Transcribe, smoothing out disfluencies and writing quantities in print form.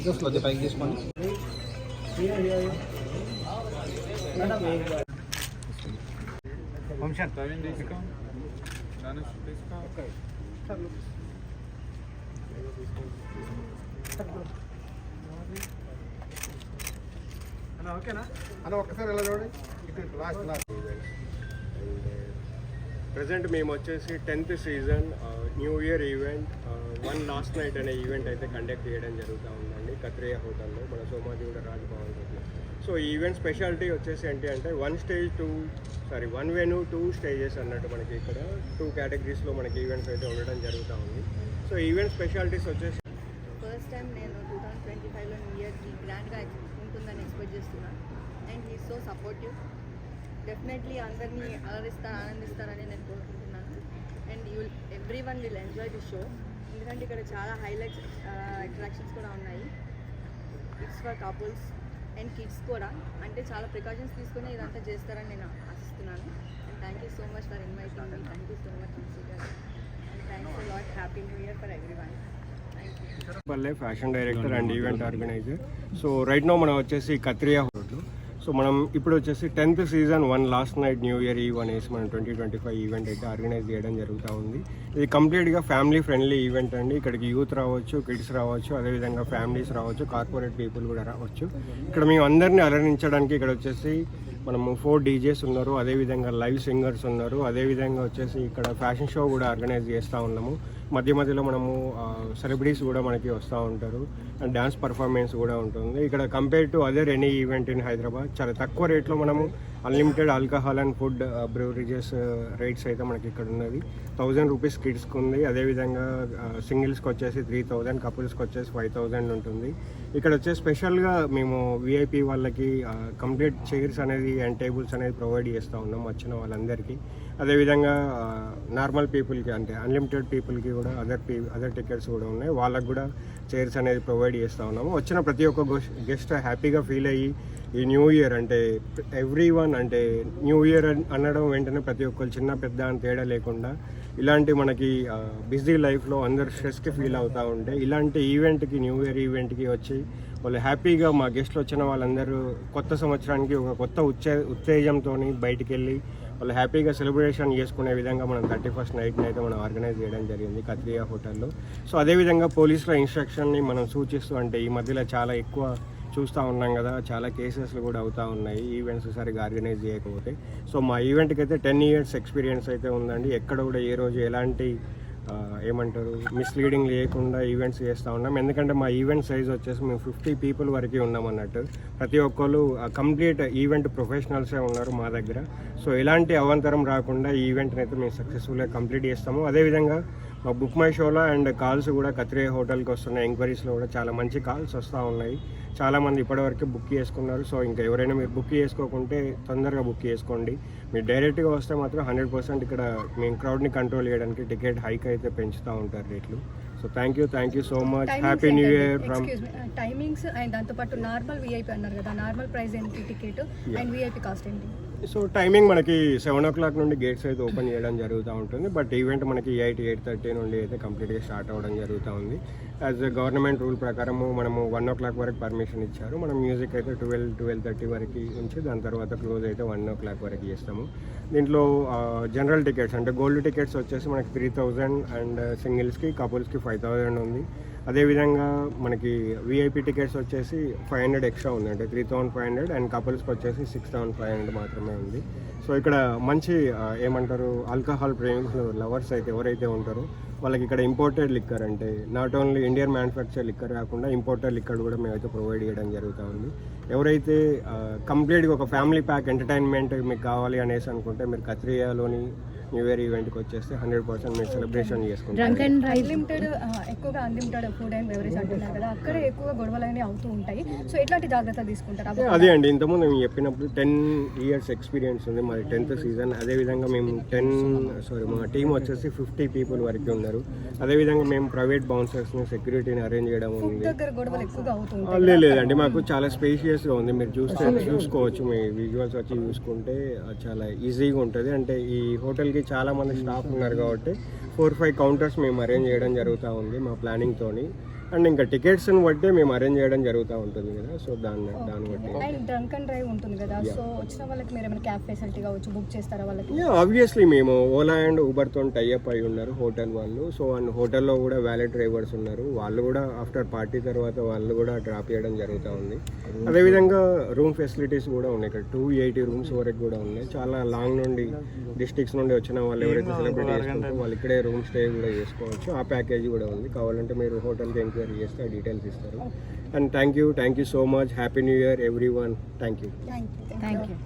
Just కొద్దిగా పైకి తీసుకోండి. ఓకేనా అన్న, ఒక్కసారి ఎలా చూడండి. లాస్ట్ ప్రజెంట్ మేము వచ్చేసి 10th season new year event one last night అనే ఈవెంట్ అయితే కండక్ట్ చేయడం జరుగుతూ ఉందండి కత్రియా హోటల్లో, మన సోమాజిగూడ రాజభవన్. సో ఈ ఈవెంట్ స్పెషాలిటీ వచ్చేసి ఏంటి అంటే వన్ వెన్యూ 2 స్టేజెస్ అన్నట్టు మనకి ఇక్కడ 2 కేటగిరీస్లో మనకి ఈవెంట్స్ అయితే ఉండడం జరుగుతూ ఉంది. సో ఈవెంట్ స్పెషాలిటీస్ వచ్చేసి ఫస్ట్ టైం నేను 2025లో న్యూ ఇయర్కి గ్రాండ్గా ఉంటుందని ఎక్స్పెక్ట్ చేస్తున్నాను. And he so supportive. Definitely అందరినీ ఆనందిస్తారని నేను కోరుకుంటున్నాను. And everyone will enjoy the show. ఎందుకంటే ఇక్కడ చాలా హైలైట్స్ అట్రాక్షన్స్ కూడా ఉన్నాయి. It's for couples and kids కూడా. అంటే చాలా ప్రికాషన్స్ తీసుకుని ఇదంతా చేస్తారని నేను ఆశిస్తున్నాను. And thank you so much for inviting me. Thank you so much గారు. And thanks a lot. Happy new year for everyone. Palle fashion director and event organiser. So right now మనం వచ్చేసి Katriya hotel. సో మనం ఇప్పుడు వచ్చేసి 10th season one last night new year eve అనేసి మనం 2025 event అయితే ఆర్గనైజ్ చేయడం జరుగుతూ ఉంది. ఇది కంప్లీట్గా ఫ్యామిలీ ఫ్రెండ్లీ ఈవెంట్ అండి. ఇక్కడికి యూత్ రావచ్చు, కిడ్స్ రావచ్చు, అదేవిధంగా ఫ్యామిలీస్ రావచ్చు, కార్పొరేట్ పీపుల్ కూడా రావచ్చు. ఇక్కడ మేము అందరినీ అలరించడానికి ఇక్కడ వచ్చేసి మనము 4 DJs ఉన్నారు, అదేవిధంగా లైవ్ సింగర్స్ ఉన్నారు, అదేవిధంగా వచ్చేసి ఇక్కడ ఫ్యాషన్ షో కూడా ఆర్గనైజ్ చేస్తూ ఉన్నాము. మధ్యలో మనము సెలబ్రిటీస్ కూడా మనకి వస్తూ ఉంటారు అండ్ డ్యాన్స్ పర్ఫార్మెన్స్ కూడా ఉంటుంది. ఇక్కడ compare to other any event in Hyderabad చాలా తక్కువ రేట్లో మనము unlimited alcohol and food beverages rates అయితే మనకి ఇక్కడ ఉన్నది. 1000 రూపీస్ కిడ్స్కి ఉంది, అదేవిధంగా సింగిల్స్కి వచ్చేసి 3000, కపుల్స్కి వచ్చేసి 5000 ఉంటుంది. ఇక్కడ వచ్చేసి స్పెషల్గా మేము VIP వాళ్ళకి కంప్లీట్ చైర్స్ అనేది అండ్ టేబుల్స్ అనేది ప్రొవైడ్ చేస్తూ ఉన్నాం వచ్చిన వాళ్ళందరికీ. అదేవిధంగా నార్మల్ పీపుల్కి అంటే అన్లిమిటెడ్ పీపుల్కి కూడా అదర్ టికెట్స్ కూడా ఉన్నాయి, వాళ్ళకు కూడా చైర్స్ అనేది ప్రొవైడ్ చేస్తూ ఉన్నాము. వచ్చిన ప్రతి ఒక్క గెస్ట్ హ్యాపీగా ఫీల్ అయ్యి ఈ న్యూ ఇయర్ అంటే ఎవ్రీ వన్ అంటే న్యూ ఇయర్ అనడం వెంటనే ప్రతి ఒక్కరు చిన్న పెద్ద అని తేడా లేకుండా ఇలాంటి మనకి బిజీ లైఫ్లో అందరు స్ట్రెస్కి ఫీల్ అవుతూ ఉంటే ఇలాంటి ఈవెంట్కి న్యూ ఇయర్ ఈవెంట్కి వచ్చి వాళ్ళు హ్యాపీగా మా గెస్ట్లు వచ్చిన వాళ్ళందరూ కొత్త సంవత్సరానికి ఒక కొత్త ఉత్తేజంతో బయటికి వెళ్ళి వాళ్ళు హ్యాపీగా సెలబ్రేషన్ చేసుకునే విధంగా మనం 31st నైట్ని అయితే మనం ఆర్గనైజ్ చేయడం జరిగింది కత్రియా హోటల్లో. సో అదేవిధంగా పోలీసుల ఇన్స్ట్రక్షన్ని మనం సూచిస్తూ అంటే ఈ మధ్యలో చాలా ఎక్కువ చూస్తూ ఉన్నాం కదా, చాలా కేసెస్లు కూడా అవుతూ ఉన్నాయి ఈవెంట్స్ సరిగా ఆర్గనైజ్ చేయకపోతే. సో మా ఈవెంట్కి అయితే 10 years ఎక్స్పీరియన్స్ అయితే ఉందండి. ఎక్కడ కూడా ఏ రోజు ఎలాంటి మిస్లీడింగ్ లేకుండా ఈవెంట్స్ చేస్తూ ఉన్నాం. ఎందుకంటే మా ఈవెంట్ సైజ్ వచ్చేసి మేము 50 people వరకు ఉన్నాం అన్నట్టు. ప్రతి ఒక్కరు కంప్లీట్ ఈవెంట్ ప్రొఫెషనల్సే ఉన్నారు మా దగ్గర. సో ఎలాంటి అవాంతరం రాకుండా ఈ ఈవెంట్ని అయితే మేము సక్సెస్ఫుల్గా కంప్లీట్ చేస్తాము. అదేవిధంగా మా బుక్ మై షోలో అండ్ కాల్స్ కూడా కత్రియా హోటల్కి వస్తున్నాయి. ఎంక్వైరీస్లో కూడా చాలా మంచి కాల్స్ వస్తూ ఉన్నాయి. చాలామంది ఇప్పటివరకు బుక్ చేసుకున్నారు. సో ఇంకా ఎవరైనా మీరు బుక్ చేసుకోకుంటే తొందరగా బుక్ చేసుకోండి. మీరు డైరెక్ట్గా వస్తే మాత్రం 100% ఇక్కడ మేము క్రౌడ్ని కంట్రోల్ చేయడానికి టికెట్ హైక్ అయితే పెంచుతూ ఉంటారు రేట్లు. So thank you so much. Happy new year from timings and దాంతోపాటు నార్మల్ VIP అన్నారు కదా, నార్మల్ ప్రైస్ ఏంటి టికెట్ అండ్ VIP కాస్ట్ ఏంటి? సో టైమింగ్ మనకి 7 o'clock నుండి గేట్స్ అయితే ఓపెన్ చేయడం జరుగుతూ ఉంటుంది. బట్ ఈవెంట్ మనకి 8:30 నుండి అయితే కంప్లీట్గా స్టార్ట్ అవ్వడం జరుగుతూ ఉంది. యాజ్ గవర్నమెంట్ రూల్ ప్రకారము మనము 1 o'clock వరకు పర్మిషన్ ఇచ్చారు. మనం మ్యూజిక్ అయితే 12-12:30 వరకు ఉంచి దాని తర్వాత క్లోజ్ అయితే 1 o'clock వరకు చేస్తాము. దీంట్లో జనరల్ టికెట్స్ అంటే గోల్డ్ టికెట్స్ వచ్చేసి మనకి 3000 అండ్ సింగిల్స్కి కపుల్స్కి 5000 ఉంది. అదేవిధంగా మనకి VIP టికెట్స్ వచ్చేసి 500 ఎక్స్ట్రా ఉంది, అంటే 3500 అండ్ కపుల్స్కి వచ్చేసి 6500 మాత్రమే ఉంది. సో ఇక్కడ మంచి ఆల్కహాల్ ప్రేమికులు లవర్స్ అయితే ఎవరైతే ఉంటారో వాళ్ళకి ఇక్కడ ఇంపోర్టెడ్ లిక్కర్ అంటే not only Indian manufacture liquor కాకుండా ఇంపోర్టెడ్ లిక్కర్ కూడా మేమైతే ప్రొవైడ్ చేయడం జరుగుతూ ఉంది. ఎవరైతే కంప్లీట్గా ఒక ఫ్యామిలీ ప్యాక్ ఎంటర్టైన్మెంట్ మీకు కావాలి అనేసి అనుకుంటే మీరు కత్రియాలోని న్యూ ఇయర్ ఈవెంట్కి వచ్చేస్తే 100% మీరు సెలబ్రేషన్ చేసుకుంటారు. ఎక్కువగా అన్లిమిటెడ్ ఫుడ్ అండ్ బెవరేజ్ అంటున్నారు కదా, అక్కడ ఎక్కువగా గొడవలు అనేవి అవుతూ ఉంటాయి. సో ఎట్లాంటి జాగ్రత్తలు తీసుకుంటారు? అదే అండి, ఇంతకుముందు మేము చెప్పినప్పుడు 10 years ఎక్స్పీరియన్స్ ఉంది మాది 10th సీజన్. అదేవిధంగా మేము మా టీం వచ్చేసి 50 people వరకు ఉన్నారు. అదేవిధంగా మేము ప్రైవేట్ బౌన్సర్స్ని సెక్యూరిటీని అరేంజ్ చేయడం ఉంది. లేదండి, మాకు చాలా స్పేషియస్గా ఉంది. మీరు చూసుకోవచ్చు, మీ విజువల్స్ వచ్చి చూసుకుంటే చాలా ఈజీగా ఉంటుంది. అంటే ఈ హోటల్కి చాలా మంది స్టాఫ్ ఉన్నారు కాబట్టి 4-5 కౌంటర్స్ మేము అరేంజ్ చేయడం జరుగుతూ ఉంది మా ప్లానింగ్తోని. అండ్ ఇంకా టికెట్స్ని బట్టి మేము అరేంజ్ చేయడం జరుగుతూ ఉంటుంది కదా, సో దాన్ని బట్టి. అండ్ డ్రంక్ అండ్ డ్రైవ్ ఉంటుంది కదా, సో వచ్చిన వాళ్ళకి మీరు ఏమైనా క్యాబ్ ఫెసిలిటీ కావచ్చు బుక్ చేస్తారా వాళ్ళకి? ఆబ్వియస్లీ మేము ఓలా అండ్ ఊబర్తో టైఅప్ అయి ఉన్నారు హోటల్ వాళ్ళు. సో అండ్ హోటల్లో కూడా వ్యాలెట్ డ్రైవర్స్ ఉన్నారు, వాళ్ళు కూడా ఆఫ్టర్ పార్టీ తర్వాత వాళ్ళు కూడా డ్రాప్ చేయడం జరుగుతూ ఉంది. అదేవిధంగా రూమ్ ఫెసిలిటీస్ కూడా ఉన్నాయి, ఇక్కడ 280 రూమ్స్ వరకు కూడా ఉన్నాయి. చాలా లాంగ్ నుండి డిస్ట్రిక్ట్స్ నుండి వచ్చిన వాళ్ళు ఎవరైతే సెలబ్రేట్ చేసుకుంటారో వాళ్ళు ఇక్కడే రూమ్ స్టే కూడా చేసుకోవచ్చు. ఆ ప్యాకేజ్ కూడా ఉంది, కావాలంటే మీరు హోటల్కి ఎంక్వైరీ చేస్తే ఆ డీటెయిల్స్ ఇస్తారు. And thank you so much. Happy new year every one. Thank you. Thank you.